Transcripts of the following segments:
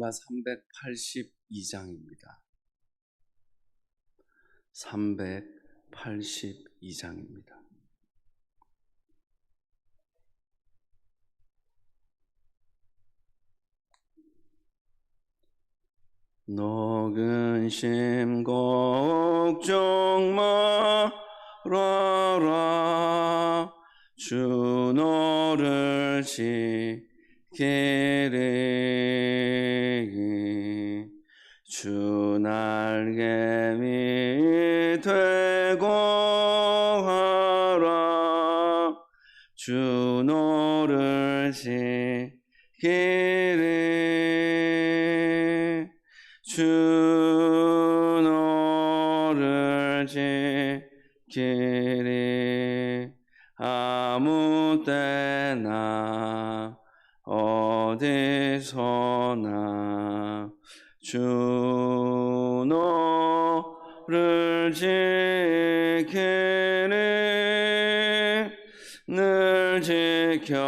여호와기하 382장입니다. 382장입니다. 너 근심 걱정 말아라. 주 너를 지키리. 주 날개 밑 되고 하라. 주 너를 지키리. 주 너를 지키리. 아무 때나 어디서나 주 너를 지키리. 늘 지켜주시리.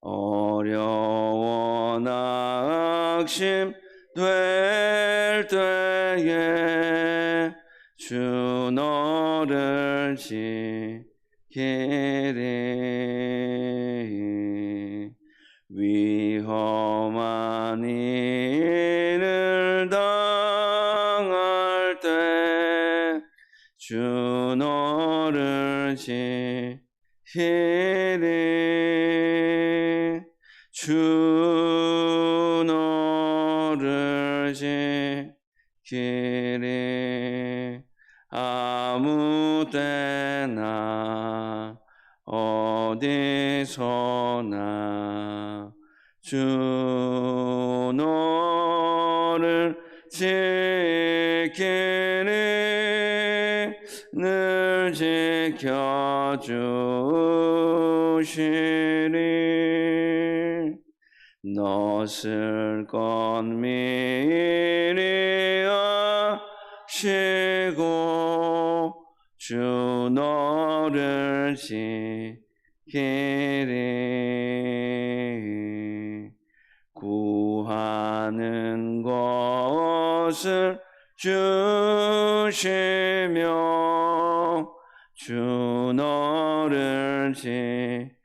어려워 낙심될 때에 주 너를 지키리. 위험한 일을 당할 때 주 너를 지키리. 주 너를 지키리. 아무 때나 어디서나 주 너를 지키리. 늘 지켜주시리. 너쓸 것 미리 아시고 주 너를 지키리. 구하는 것을 주시며 주 너를 지키리.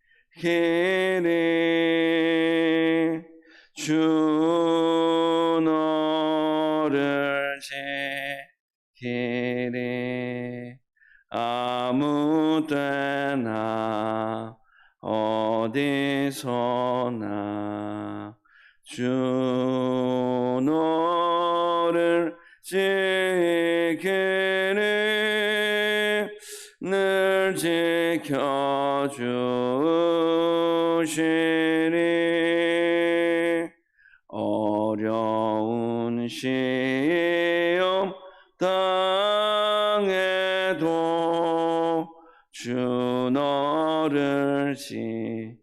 주 너를 지키리. 아무 때나 어디서나 주 너를 지키리. 늘 지켜주시리. 어려운 시험 당해도 주 너를 지키리.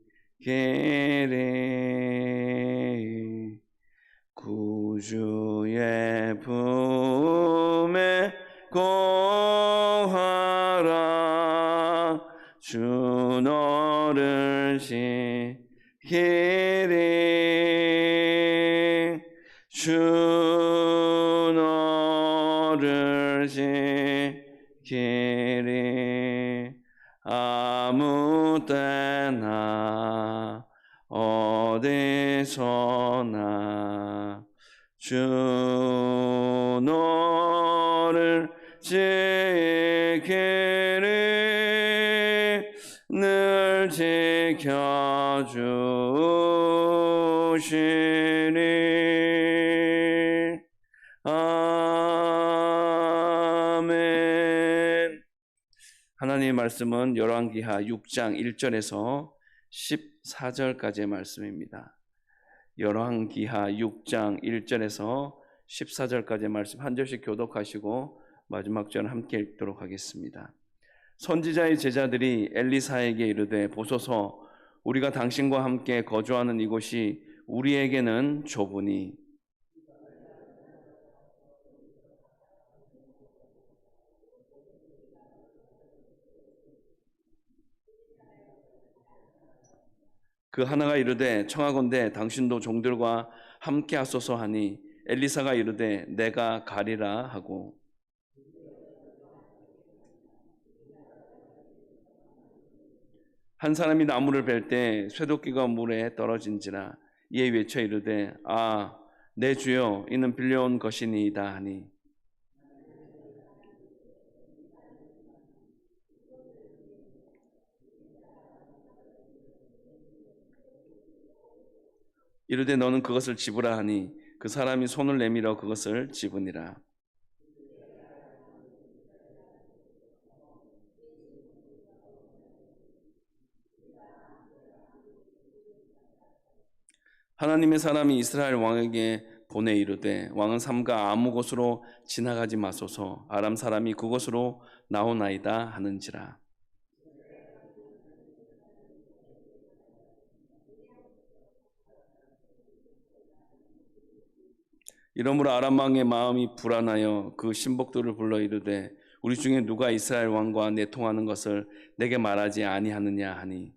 구주의 품에 거하라. 주 너를 지키리. 주 너를 지키리. 아무 때나 어디서나 주 너를 지키리. 늘 지켜주시리. 아멘. 하나님의 말씀은 열왕기하 6장 1절에서 14절까지의 말씀입니다. 열왕기하 6장 1절에서 14절까지의 말씀 한 절씩 교독하시고 마지막 절은 함께 읽도록 하겠습니다. 선지자의 제자들이 엘리사에게 이르되 보소서, 우리가 당신과 함께 거주하는 이곳이 우리에게는 좁으니 그 하나가 이르되 청하건대 당신도 종들과 함께 하소서 하니 엘리사가 이르되 내가 가리라 하고 한 사람이 나무를 벨 때 쇠도끼가 물에 떨어진지라 이에 외쳐 이르되 아 내 주여 이는 빌려온 것이니이다 하니 이르되 너는 그것을 집으라 하니 그 사람이 손을 내밀어 그것을 집으니라. 하나님의 사람이 이스라엘 왕에게 보내 이르되 왕은 삼가 아무 곳으로 지나가지 마소서 아람 사람이 그곳으로 나오나이다 하는지라. 이러므로 아람 왕의 마음이 불안하여 그 신복들을 불러 이르되 우리 중에 누가 이스라엘 왕과 내통하는 것을 내게 말하지 아니하느냐 하니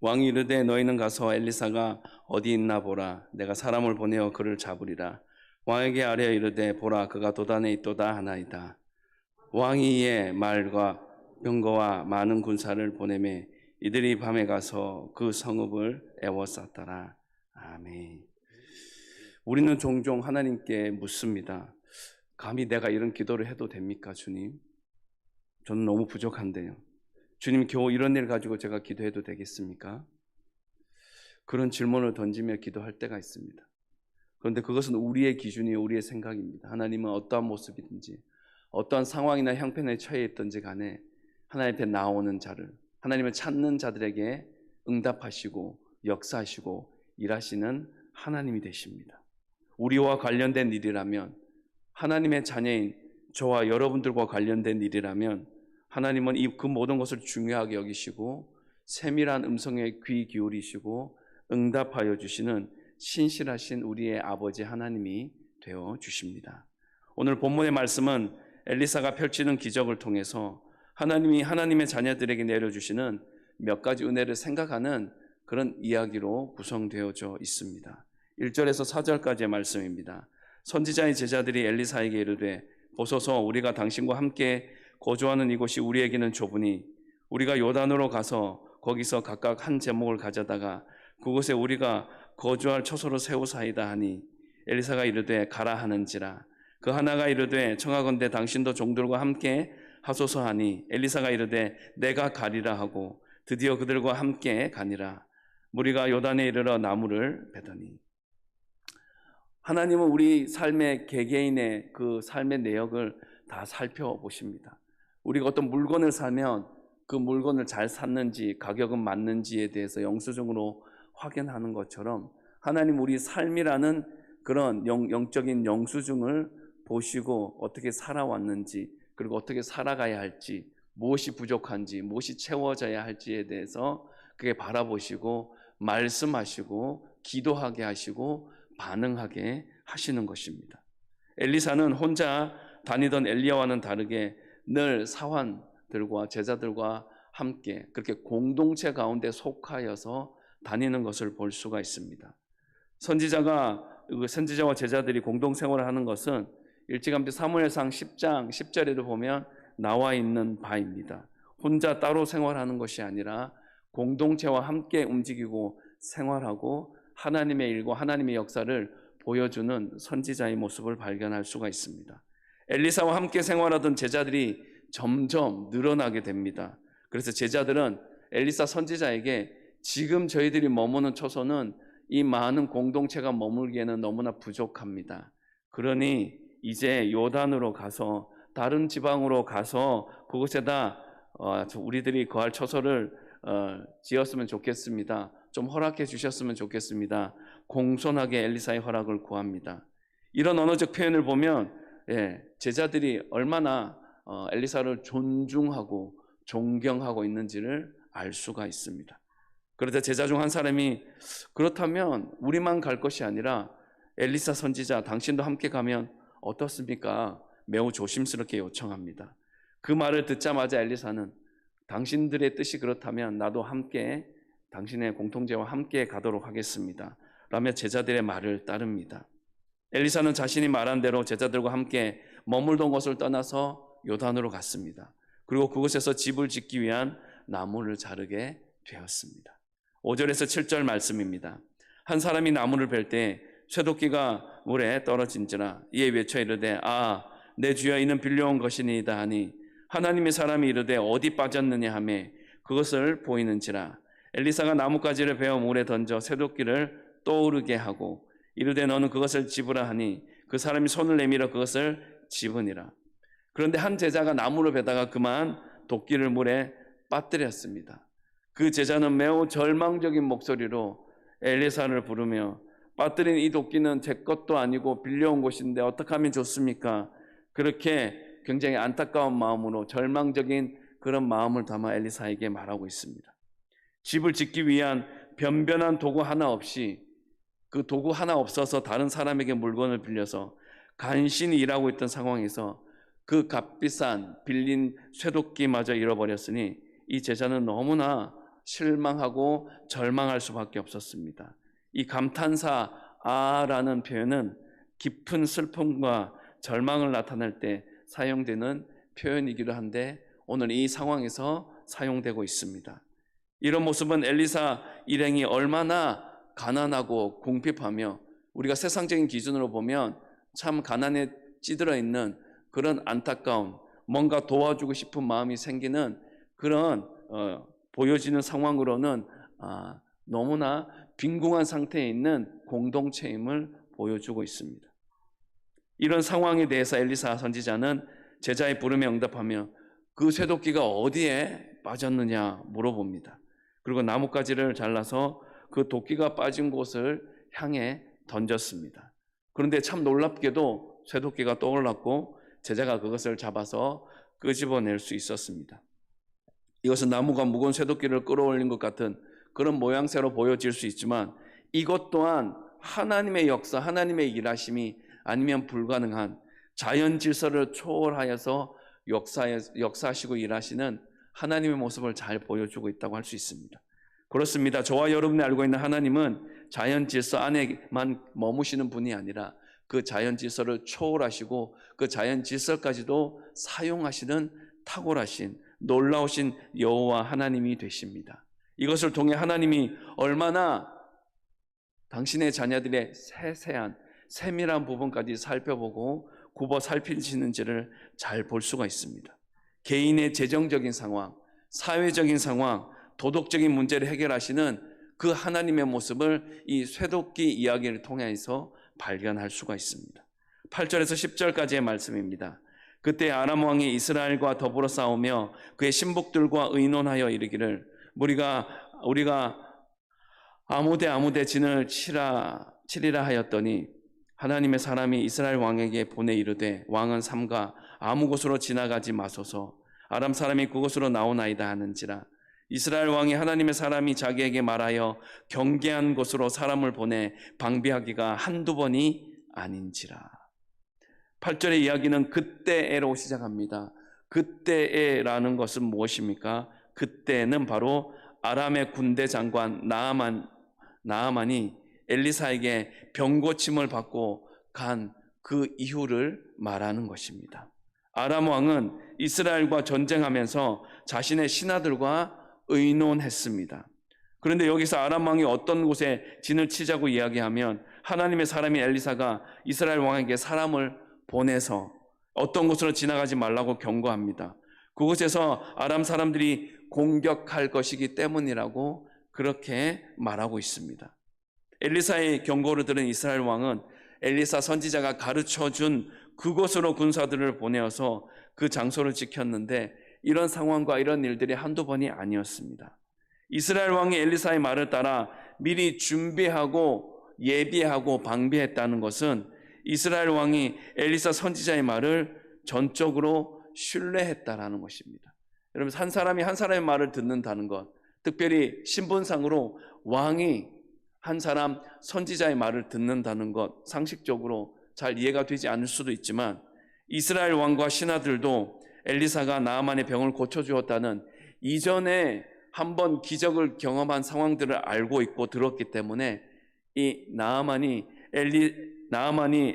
왕이 이르되 너희는 가서 엘리사가 어디 있나 보라 내가 사람을 보내어 그를 잡으리라. 왕에게 아뢰어 이르되 보라 그가 도단에 있도다 하나이다. 왕이 이에 말과 병거와 많은 군사를 보내매 이들이 밤에 가서 그 성읍을 에워쌌더라. 아멘. 우리는 종종 하나님께 묻습니다. 감히 내가 이런 기도를 해도 됩니까, 주님? 저는 너무 부족한데요. 주님 겨우 이런 일 가지고 제가 기도해도 되겠습니까? 그런 질문을 던지며 기도할 때가 있습니다. 그런데 그것은 우리의 기준이요 우리의 생각입니다. 하나님은 어떠한 모습이든지 어떠한 상황이나 형편에 처해 있든지 간에 하나님 앞에 나오는 자를 하나님을 찾는 자들에게 응답하시고 역사하시고 일하시는 하나님이 되십니다. 우리와 관련된 일이라면 하나님의 자녀인 저와 여러분들과 관련된 일이라면 하나님은 그 모든 것을 중요하게 여기시고 세밀한 음성에 귀 기울이시고 응답하여 주시는 신실하신 우리의 아버지 하나님이 되어 주십니다. 오늘 본문의 말씀은 엘리사가 펼치는 기적을 통해서 하나님이 하나님의 자녀들에게 내려주시는 몇 가지 은혜를 생각하는 그런 이야기로 구성되어져 있습니다. 1절에서 4절까지의 말씀입니다. 선지자의 제자들이 엘리사에게 이르되 보소서 우리가 당신과 함께 거주하는 이곳이 우리에게는 좁으니 우리가 요단으로 가서 거기서 각각 한 제목을 가져다가 그곳에 우리가 거주할 처소로 세우사이다 하니 엘리사가 이르되 가라 하는지라. 그 하나가 이르되 청하건대 당신도 종들과 함께 하소서 하니 엘리사가 이르되 내가 가리라 하고 드디어 그들과 함께 가니라. 무리가 요단에 이르러 나무를 베더니 하나님은 우리 삶의 개개인의 그 삶의 내역을 다 살펴보십니다. 우리가 어떤 물건을 사면 그 물건을 잘 샀는지 가격은 맞는지에 대해서 영수증으로 확인하는 것처럼 하나님 우리 삶이라는 그런 영적인 영수증을 보시고 어떻게 살아왔는지 그리고 어떻게 살아가야 할지 무엇이 부족한지 무엇이 채워져야 할지에 대해서 그게 바라보시고 말씀하시고 기도하게 하시고 반응하게 하시는 것입니다. 엘리사는 혼자 다니던 엘리야와는 다르게 늘 사환들과 제자들과 함께 그렇게 공동체 가운데 속하여서 다니는 것을 볼 수가 있습니다. 선지자와 제자들이 공동생활을 하는 것은 일찌감치 사무엘상 10장 10절에도 보면 나와 있는 바입니다. 혼자 따로 생활하는 것이 아니라 공동체와 함께 움직이고 생활하고 하나님의 일과 하나님의 역사를 보여주는 선지자의 모습을 발견할 수가 있습니다. 엘리사와 함께 생활하던 제자들이 점점 늘어나게 됩니다. 그래서 제자들은 엘리사 선지자에게 지금 저희들이 머무는 처소는 이 많은 공동체가 머물기에는 너무나 부족합니다. 그러니 이제 요단으로 가서 다른 지방으로 가서 그곳에다 우리들이 거할 처소를 지었으면 좋겠습니다. 좀 허락해 주셨으면 좋겠습니다. 공손하게 엘리사의 허락을 구합니다. 이런 언어적 표현을 보면 제자들이 얼마나 엘리사를 존중하고 존경하고 있는지를 알 수가 있습니다. 그러자 제자 중 한 사람이 그렇다면 우리만 갈 것이 아니라 엘리사 선지자 당신도 함께 가면 어떻습니까? 매우 조심스럽게 요청합니다. 그 말을 듣자마자 엘리사는 당신들의 뜻이 그렇다면 나도 함께 당신의 공통제와 함께 가도록 하겠습니다 라며 제자들의 말을 따릅니다. 엘리사는 자신이 말한 대로 제자들과 함께 머물던 곳을 떠나서 요단으로 갔습니다. 그리고 그곳에서 집을 짓기 위한 나무를 자르게 되었습니다. 5절에서 7절 말씀입니다. 한 사람이 나무를 벨 때 쇠도끼가 물에 떨어진지라 이에 외쳐 이르되 내 주여 이는 빌려온 것이니이다 하니 하나님의 사람이 이르되 어디 빠졌느냐 하며 그것을 보이는지라. 엘리사가 나뭇가지를 베어 물에 던져 쇠도끼를 떠오르게 하고 이르되 너는 그것을 집으라 하니 그 사람이 손을 내밀어 그것을 집으니라. 그런데 한 제자가 나무를 베다가 그만 도끼를 물에 빠뜨렸습니다. 그 제자는 매우 절망적인 목소리로 엘리사를 부르며 빠뜨린 이 도끼는 제 것도 아니고 빌려온 것인데 어떻게 하면 좋습니까? 그렇게 굉장히 안타까운 마음으로 절망적인 그런 마음을 담아 엘리사에게 말하고 있습니다. 집을 짓기 위한 변변한 도구 하나 없이 그 도구 하나 없어서 다른 사람에게 물건을 빌려서 간신히 일하고 있던 상황에서 그 값비싼 빌린 쇠도끼마저 잃어버렸으니 이 제자는 너무나 실망하고 절망할 수밖에 없었습니다. 이 감탄사라는 표현은 깊은 슬픔과 절망을 나타낼 때 사용되는 표현이기도 한데 오늘 이 상황에서 사용되고 있습니다. 이런 모습은 엘리사 일행이 얼마나 가난하고 궁핍하며 우리가 세상적인 기준으로 보면 참 가난에 찌들어 있는 그런 안타까운 뭔가 도와주고 싶은 마음이 생기는 그런 보여지는 상황으로는 너무나 빈궁한 상태에 있는 공동체임을 보여주고 있습니다. 이런 상황에 대해서 엘리사 선지자는 제자의 부름에 응답하며 그 쇠도끼가 어디에 빠졌느냐 물어봅니다. 그리고 나뭇가지를 잘라서 그 도끼가 빠진 곳을 향해 던졌습니다. 그런데 참 놀랍게도 쇠도끼가 떠올랐고 제자가 그것을 잡아서 끄집어낼 수 있었습니다. 이것은 나무가 무거운 쇠도끼를 끌어올린 것 같은 그런 모양새로 보여질 수 있지만 이것 또한 하나님의 역사, 하나님의 일하심이 아니면 불가능한 자연 질서를 초월하여서 역사하시고 일하시는 하나님의 모습을 잘 보여주고 있다고 할 수 있습니다. 그렇습니다. 저와 여러분이 알고 있는 하나님은 자연 질서 안에만 머무시는 분이 아니라 그 자연 질서를 초월하시고 그 자연 질서까지도 사용하시는 탁월하신 놀라우신 여호와 하나님이 되십니다. 이것을 통해 하나님이 얼마나 당신의 자녀들의 세세한 세밀한 부분까지 살펴보고 굽어 살피시는지를 잘 볼 수가 있습니다. 개인의 재정적인 상황, 사회적인 상황, 도덕적인 문제를 해결하시는 그 하나님의 모습을 이 쇠도끼 이야기를 통해서 발견할 수가 있습니다. 8절에서 10절까지의 말씀입니다. 그때 아람 왕이 이스라엘과 더불어 싸우며 그의 신복들과 의논하여 이르기를 우리가 아무데 진을 치리라 하였더니 하나님의 사람이 이스라엘 왕에게 보내 이르되 왕은 삼가 아무 곳으로 지나가지 마소서 아람 사람이 그곳으로 나오나이다 하는지라. 이스라엘 왕이 하나님의 사람이 자기에게 말하여 경계한 곳으로 사람을 보내 방비하기가 한두 번이 아닌지라. 8절의 이야기는 그때에로 시작합니다. 그때에라는 것은 무엇입니까? 그때는 바로 아람의 군대 장관 나아만이 엘리사에게 병고침을 받고 간 그 이유를 말하는 것입니다. 아람 왕은 이스라엘과 전쟁하면서 자신의 신하들과 의논했습니다. 그런데 여기서 아람 왕이 어떤 곳에 진을 치자고 이야기하면 하나님의 사람이 엘리사가 이스라엘 왕에게 사람을 보내서 어떤 곳으로 지나가지 말라고 경고합니다. 그곳에서 아람 사람들이 공격할 것이기 때문이라고 그렇게 말하고 있습니다. 엘리사의 경고를 들은 이스라엘 왕은 엘리사 선지자가 가르쳐준 그곳으로 군사들을 보내어서 그 장소를 지켰는데 이런 상황과 이런 일들이 한두 번이 아니었습니다. 이스라엘 왕이 엘리사의 말을 따라 미리 준비하고 예비하고 방비했다는 것은 이스라엘 왕이 엘리사 선지자의 말을 전적으로 신뢰했다라는 것입니다. 여러분 한 사람이 한 사람의 말을 듣는다는 것 특별히 신분상으로 왕이 한 사람 선지자의 말을 듣는다는 것 상식적으로 잘 이해가 되지 않을 수도 있지만 이스라엘 왕과 신하들도 엘리사가 나아만의 병을 고쳐주었다는 이전에 한번 기적을 경험한 상황들을 알고 있고 들었기 때문에 이 나아만이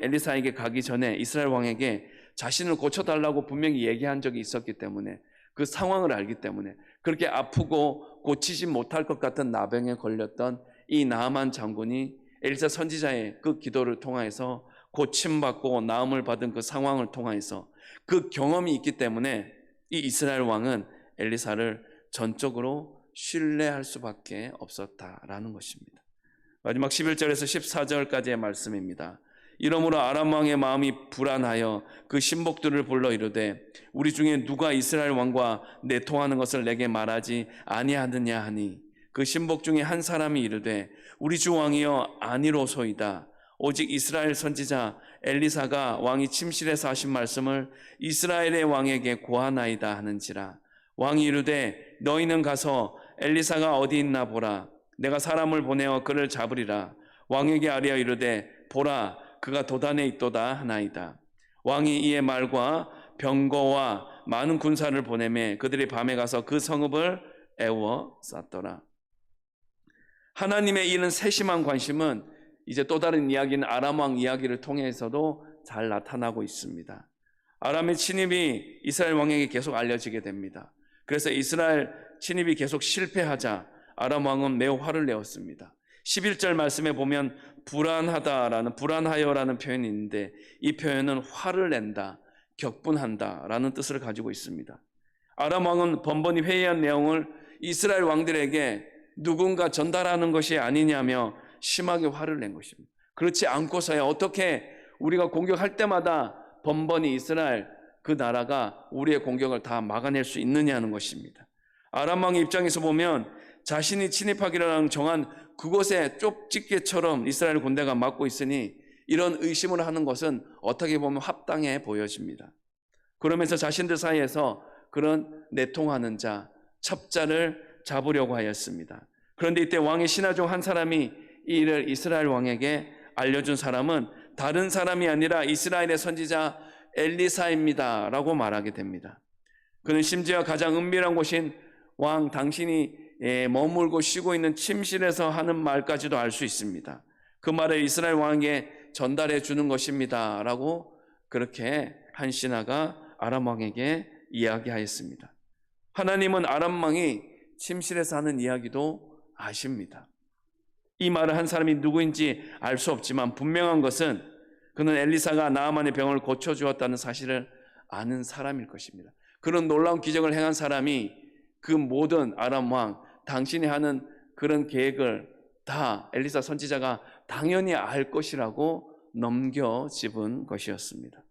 엘리사에게 가기 전에 이스라엘 왕에게 자신을 고쳐달라고 분명히 얘기한 적이 있었기 때문에 그 상황을 알기 때문에 그렇게 아프고 고치지 못할 것 같은 나병에 걸렸던 이 나아만 장군이 엘리사 선지자의 그 기도를 통해서 고침받고 나음을 받은 그 상황을 통해서 그 경험이 있기 때문에 이 이스라엘 왕은 엘리사를 전적으로 신뢰할 수밖에 없었다라는 것입니다. 마지막 11절에서 14절까지의 말씀입니다. 이러므로 아람 왕의 마음이 불안하여 그 신복들을 불러 이르되 우리 중에 누가 이스라엘 왕과 내통하는 것을 내게 말하지 아니하느냐 하니 그 신복 중에 한 사람이 이르되 우리 주 왕이여 아니로소이다. 오직 이스라엘 선지자 엘리사가 왕이 침실에서 하신 말씀을 이스라엘의 왕에게 고하나이다 하는지라. 왕이 이르되 너희는 가서 엘리사가 어디 있나 보라. 내가 사람을 보내어 그를 잡으리라. 왕에게 아뢰어 이르되 보라 그가 도단에 있도다 하나이다. 왕이 이에 말과 병거와 많은 군사를 보내매 그들이 밤에 가서 그 성읍을 애워 쌌더라. 하나님의 이는 세심한 관심은 이제 또 다른 이야기는 아람 왕 이야기를 통해서도 잘 나타나고 있습니다. 아람의 침입이 이스라엘 왕에게 계속 알려지게 됩니다. 그래서 이스라엘 침입이 계속 실패하자 아람 왕은 매우 화를 내었습니다. 11절 말씀에 보면 불안하여라는 표현이 있는데 이 표현은 화를 낸다, 격분한다라는 뜻을 가지고 있습니다. 아람 왕은 번번이 회의한 내용을 이스라엘 왕들에게 누군가 전달하는 것이 아니냐며 심하게 화를 낸 것입니다. 그렇지 않고서야 어떻게 우리가 공격할 때마다 번번이 이스라엘 그 나라가 우리의 공격을 다 막아낼 수 있느냐는 것입니다. 아람 왕의 입장에서 보면 자신이 침입하기로 정한 그곳에 쪽집게처럼 이스라엘 군대가 막고 있으니 이런 의심을 하는 것은 어떻게 보면 합당해 보여집니다. 그러면서 자신들 사이에서 그런 내통하는 자, 첩자를 잡으려고 하였습니다. 그런데 이때 왕의 신하 중 한 사람이 이 일을 이스라엘 왕에게 알려준 사람은 다른 사람이 아니라 이스라엘의 선지자 엘리사입니다 라고 말하게 됩니다. 그는 심지어 가장 은밀한 곳인 왕 당신이 머물고 쉬고 있는 침실에서 하는 말까지도 알 수 있습니다. 그 말을 이스라엘 왕에게 전달해 주는 것입니다 라고 그렇게 한 신하가 아람 왕에게 이야기하였습니다. 하나님은 아람 왕이 침실에서 하는 이야기도 아십니다. 이 말을 한 사람이 누구인지 알 수 없지만 분명한 것은 그는 엘리사가 나아만의 병을 고쳐주었다는 사실을 아는 사람일 것입니다. 그런 놀라운 기적을 행한 사람이 그 모든 아람 왕 당신이 하는 그런 계획을 다 엘리사 선지자가 당연히 알 것이라고 넘겨짚은 것이었습니다.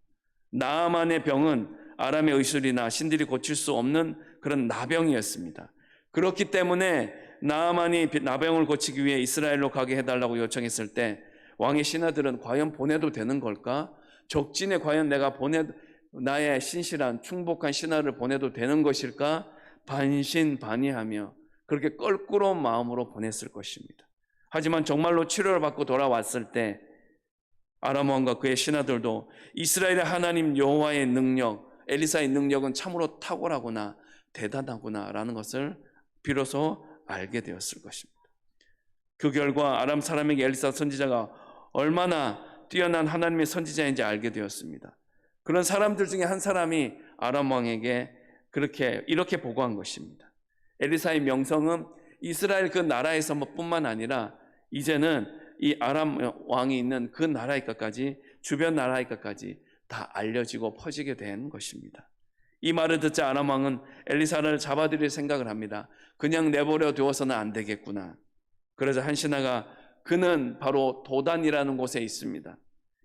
나아만의 병은 아람의 의술이나 신들이 고칠 수 없는 그런 나병이었습니다. 그렇기 때문에 나아만이 나병을 고치기 위해 이스라엘로 가게 해달라고 요청했을 때 왕의 신하들은 과연 보내도 되는 걸까? 적진에 과연 나의 신실한 충복한 신하를 보내도 되는 것일까? 반신반의하며 그렇게 껄끄러운 마음으로 보냈을 것입니다. 하지만 정말로 치료를 받고 돌아왔을 때 아람 왕과 그의 신하들도 이스라엘의 하나님 여호와의 능력, 엘리사의 능력은 참으로 탁월하구나, 대단하구나라는 것을 비로소 알게 되었을 것입니다. 그 결과 아람 사람에게 엘리사 선지자가 얼마나 뛰어난 하나님의 선지자인지 알게 되었습니다. 그런 사람들 중에 한 사람이 아람 왕에게 이렇게 보고한 것입니다. 엘리사의 명성은 이스라엘 그 나라에서 뿐만 아니라 이제는 이 아람 왕이 있는 그 나라에까지 주변 나라에까지 다 알려지고 퍼지게 된 것입니다. 이 말을 듣자 아람 왕은 엘리사를 잡아들일 생각을 합니다. 그냥 내버려 두어서는 안 되겠구나. 그래서 한 신하가 그는 바로 도단이라는 곳에 있습니다.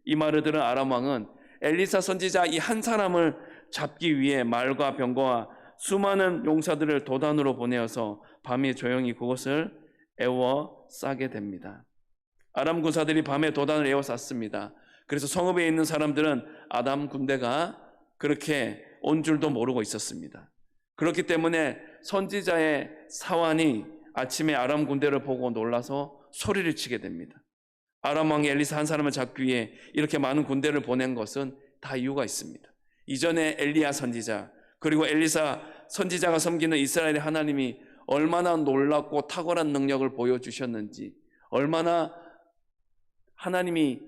이 말을 들은 아람 왕은 엘리사 선지자 이 한 사람을 잡기 위해 말과 병거와 수많은 용사들을 도단으로 보내어서 밤에 조용히 그곳을 애워 싸게 됩니다. 아람 군사들이 밤에 도단을 애워 쌌습니다. 그래서 성읍에 있는 사람들은 아람 군대가 그렇게 온 줄도 모르고 있었습니다. 그렇기 때문에 선지자의 사환이 아침에 아람 군대를 보고 놀라서 소리를 치게 됩니다. 아람 왕이 엘리사 한 사람을 잡기 위해 이렇게 많은 군대를 보낸 것은 다 이유가 있습니다. 이전에 엘리야 선지자 그리고 엘리사 선지자가 섬기는 이스라엘의 하나님이 얼마나 놀랍고 탁월한 능력을 보여주셨는지, 얼마나 하나님이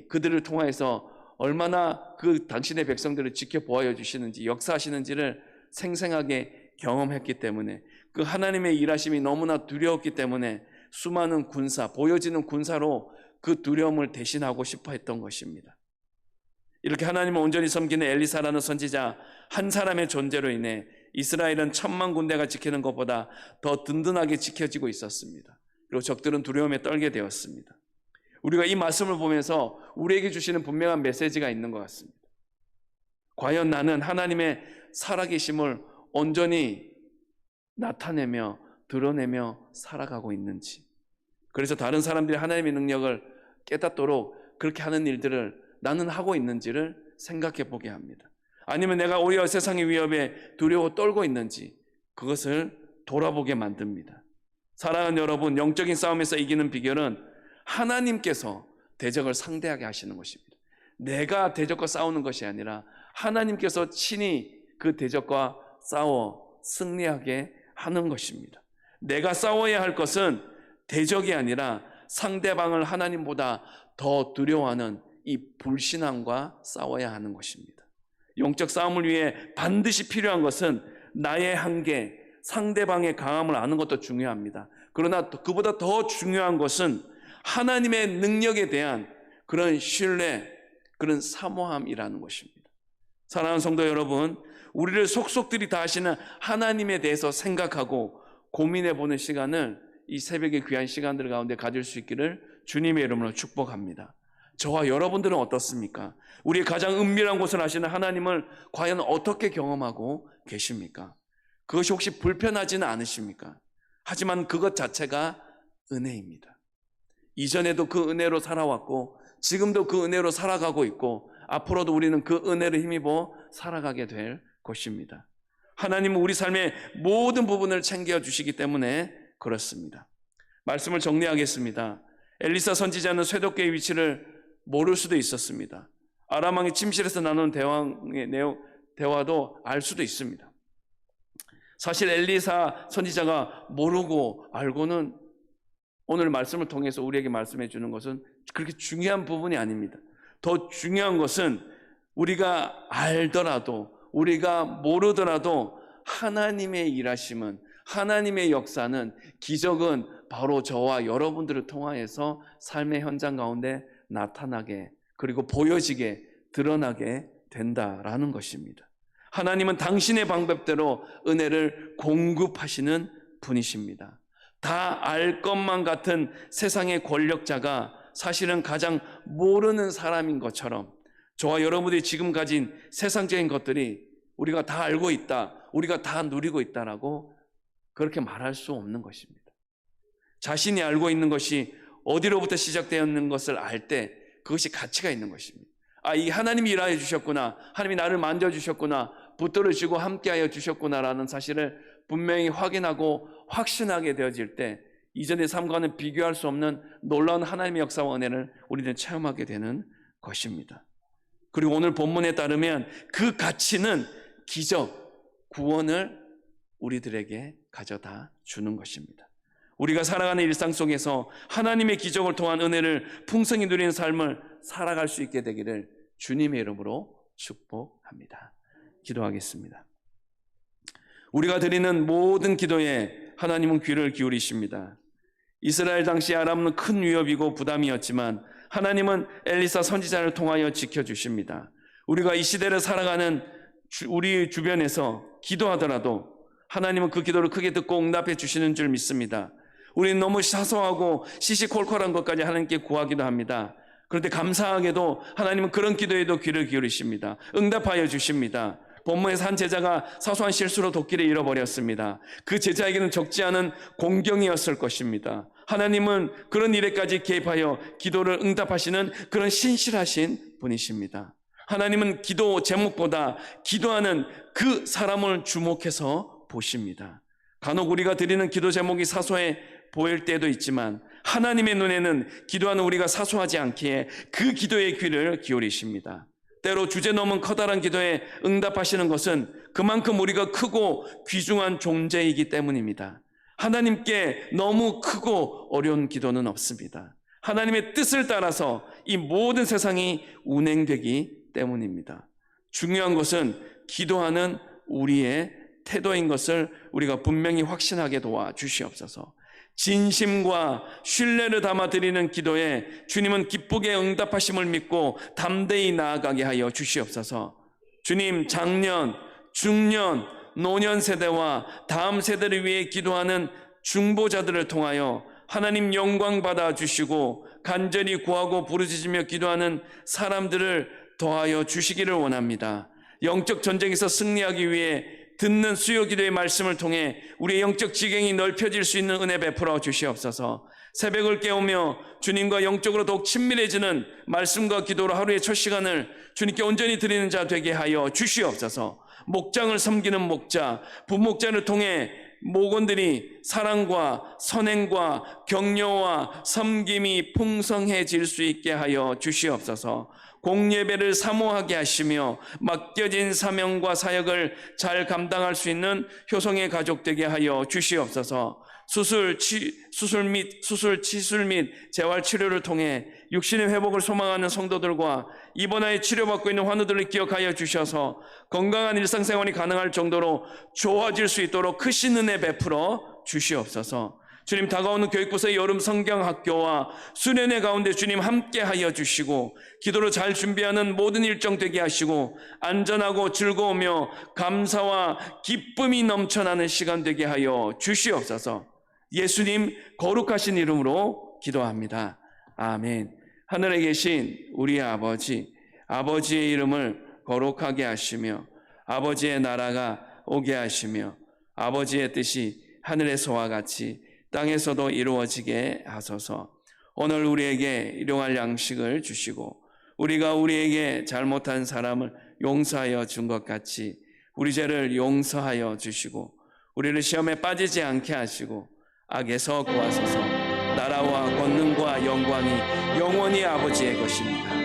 그들을 통하여서 얼마나 그 당신의 백성들을 지켜보아 주시는지, 역사하시는지를 생생하게 경험했기 때문에, 그 하나님의 일하심이 너무나 두려웠기 때문에 수많은 군사, 보여지는 군사로 그 두려움을 대신하고 싶어 했던 것입니다. 이렇게 하나님을 온전히 섬기는 엘리사라는 선지자 한 사람의 존재로 인해 이스라엘은 1000만 군대가 지키는 것보다 더 든든하게 지켜지고 있었습니다. 그리고 적들은 두려움에 떨게 되었습니다. 우리가 이 말씀을 보면서 우리에게 주시는 분명한 메시지가 있는 것 같습니다. 과연 나는 하나님의 살아계심을 온전히 나타내며 드러내며 살아가고 있는지, 그래서 다른 사람들이 하나님의 능력을 깨닫도록 그렇게 하는 일들을 나는 하고 있는지를 생각해 보게 합니다. 아니면 내가 오히려 세상의 위협에 두려워 떨고 있는지 그것을 돌아보게 만듭니다. 사랑하는 여러분, 영적인 싸움에서 이기는 비결은 하나님께서 대적을 상대하게 하시는 것입니다. 내가 대적과 싸우는 것이 아니라 하나님께서 친히 그 대적과 싸워 승리하게 하는 것입니다. 내가 싸워야 할 것은 대적이 아니라 상대방을 하나님보다 더 두려워하는 이 불신앙과 싸워야 하는 것입니다. 영적 싸움을 위해 반드시 필요한 것은 나의 한계, 상대방의 강함을 아는 것도 중요합니다. 그러나 그보다 더 중요한 것은 하나님의 능력에 대한 그런 신뢰, 그런 사모함이라는 것입니다. 사랑하는 성도 여러분, 우리를 속속들이 다 아시는 하나님에 대해서 생각하고 고민해 보는 시간을 이 새벽의 귀한 시간들 가운데 가질 수 있기를 주님의 이름으로 축복합니다. 저와 여러분들은 어떻습니까? 우리의 가장 은밀한 곳을 아시는 하나님을 과연 어떻게 경험하고 계십니까? 그것이 혹시 불편하지는 않으십니까? 하지만 그것 자체가 은혜입니다. 이전에도 그 은혜로 살아왔고 지금도 그 은혜로 살아가고 있고 앞으로도 우리는 그 은혜를 힘입어 살아가게 될 것입니다. 하나님은 우리 삶의 모든 부분을 챙겨주시기 때문에 그렇습니다. 말씀을 정리하겠습니다. 엘리사 선지자는 쇠도끼의 위치를 모를 수도 있었습니다. 아람 왕이 침실에서 나누는 대화도 알 수도 있습니다. 사실 엘리사 선지자가 모르고 알고는 오늘 말씀을 통해서 우리에게 말씀해 주는 것은 그렇게 중요한 부분이 아닙니다. 더 중요한 것은 우리가 알더라도 우리가 모르더라도 하나님의 일하심은, 하나님의 역사는, 기적은 바로 저와 여러분들을 통하여서 삶의 현장 가운데 나타나게, 그리고 보여지게, 드러나게 된다라는 것입니다. 하나님은 당신의 방법대로 은혜를 공급하시는 분이십니다. 다 알 것만 같은 세상의 권력자가 사실은 가장 모르는 사람인 것처럼 저와 여러분들이 지금 가진 세상적인 것들이 우리가 다 알고 있다, 우리가 다 누리고 있다라고 그렇게 말할 수 없는 것입니다. 자신이 알고 있는 것이 어디로부터 시작되었는 것을 알 때 그것이 가치가 있는 것입니다. 아, 이 하나님이 일하여 주셨구나, 하나님이 나를 만져주셨구나, 붙들어 주고 함께하여 주셨구나라는 사실을 분명히 확인하고 확신하게 되어질 때 이전의 삶과는 비교할 수 없는 놀라운 하나님의 역사와 은혜를 우리는 체험하게 되는 것입니다. 그리고 오늘 본문에 따르면 그 가치는 기적, 구원을 우리들에게 가져다 주는 것입니다. 우리가 살아가는 일상 속에서 하나님의 기적을 통한 은혜를 풍성히 누리는 삶을 살아갈 수 있게 되기를 주님의 이름으로 축복합니다. 기도하겠습니다. 우리가 드리는 모든 기도에 하나님은 귀를 기울이십니다. 이스라엘 당시 아람은 큰 위협이고 부담이었지만 하나님은 엘리사 선지자를 통하여 지켜주십니다. 우리가 이 시대를 살아가는 우리 주변에서 기도하더라도 하나님은 그 기도를 크게 듣고 응답해 주시는 줄 믿습니다. 우리는 너무 사소하고 시시콜콜한 것까지 하나님께 구하기도 합니다. 그런데 감사하게도 하나님은 그런 기도에도 귀를 기울이십니다. 응답하여 주십니다. 본문에서 한 제자가 사소한 실수로 도끼를 잃어버렸습니다. 그 제자에게는 적지 않은 공경이었을 것입니다. 하나님은 그런 일에까지 개입하여 기도를 응답하시는 그런 신실하신 분이십니다. 하나님은 기도 제목보다 기도하는 그 사람을 주목해서 보십니다. 간혹 우리가 드리는 기도 제목이 사소해 보일 때도 있지만 하나님의 눈에는 기도하는 우리가 사소하지 않기에 그 기도의 귀를 기울이십니다. 때로 주제 넘은 커다란 기도에 응답하시는 것은 그만큼 우리가 크고 귀중한 존재이기 때문입니다. 하나님께 너무 크고 어려운 기도는 없습니다. 하나님의 뜻을 따라서 이 모든 세상이 운행되기 때문입니다. 중요한 것은 기도하는 우리의 태도인 것을 우리가 분명히 확신하게 도와주시옵소서. 진심과 신뢰를 담아 드리는 기도에 주님은 기쁘게 응답하심을 믿고 담대히 나아가게 하여 주시옵소서. 주님, 장년, 중년, 노년 세대와 다음 세대를 위해 기도하는 중보자들을 통하여 하나님 영광 받아 주시고 간절히 구하고 부르짖으며 기도하는 사람들을 더하여 주시기를 원합니다. 영적 전쟁에서 승리하기 위해 듣는 수요 기도의 말씀을 통해 우리의 영적 지경이 넓혀질 수 있는 은혜 베풀어 주시옵소서. 새벽을 깨우며 주님과 영적으로 더욱 친밀해지는 말씀과 기도로 하루의 첫 시간을 주님께 온전히 드리는 자 되게 하여 주시옵소서. 목장을 섬기는 목자, 부목자를 통해 목원들이 사랑과 선행과 격려와 섬김이 풍성해질 수 있게 하여 주시옵소서. 공예배를 사모하게 하시며 맡겨진 사명과 사역을 잘 감당할 수 있는 효성의 가족 되게 하여 주시옵소서. 수술, 치술 및 재활 치료를 통해 육신의 회복을 소망하는 성도들과 입원하여 치료받고 있는 환우들을 기억하여 주셔서 건강한 일상생활이 가능할 정도로 좋아질 수 있도록 크신 은혜 베풀어 주시옵소서. 주님, 다가오는 교육부서의 여름 성경학교와 수련회 가운데 주님 함께하여 주시고 기도로 잘 준비하는 모든 일정 되게 하시고 안전하고 즐거우며 감사와 기쁨이 넘쳐나는 시간 되게 하여 주시옵소서. 예수님 거룩하신 이름으로 기도합니다. 아멘. 하늘에 계신 우리 아버지, 아버지의 이름을 거룩하게 하시며 아버지의 나라가 오게 하시며 아버지의 뜻이 하늘에서와 같이 땅에서도 이루어지게 하소서. 오늘 우리에게 일용할 양식을 주시고 우리가 우리에게 잘못한 사람을 용서하여 준 것 같이 우리 죄를 용서하여 주시고 우리를 시험에 빠지지 않게 하시고 악에서 구하소서. 나라와 권능과 영광이 영원히 아버지의 것입니다.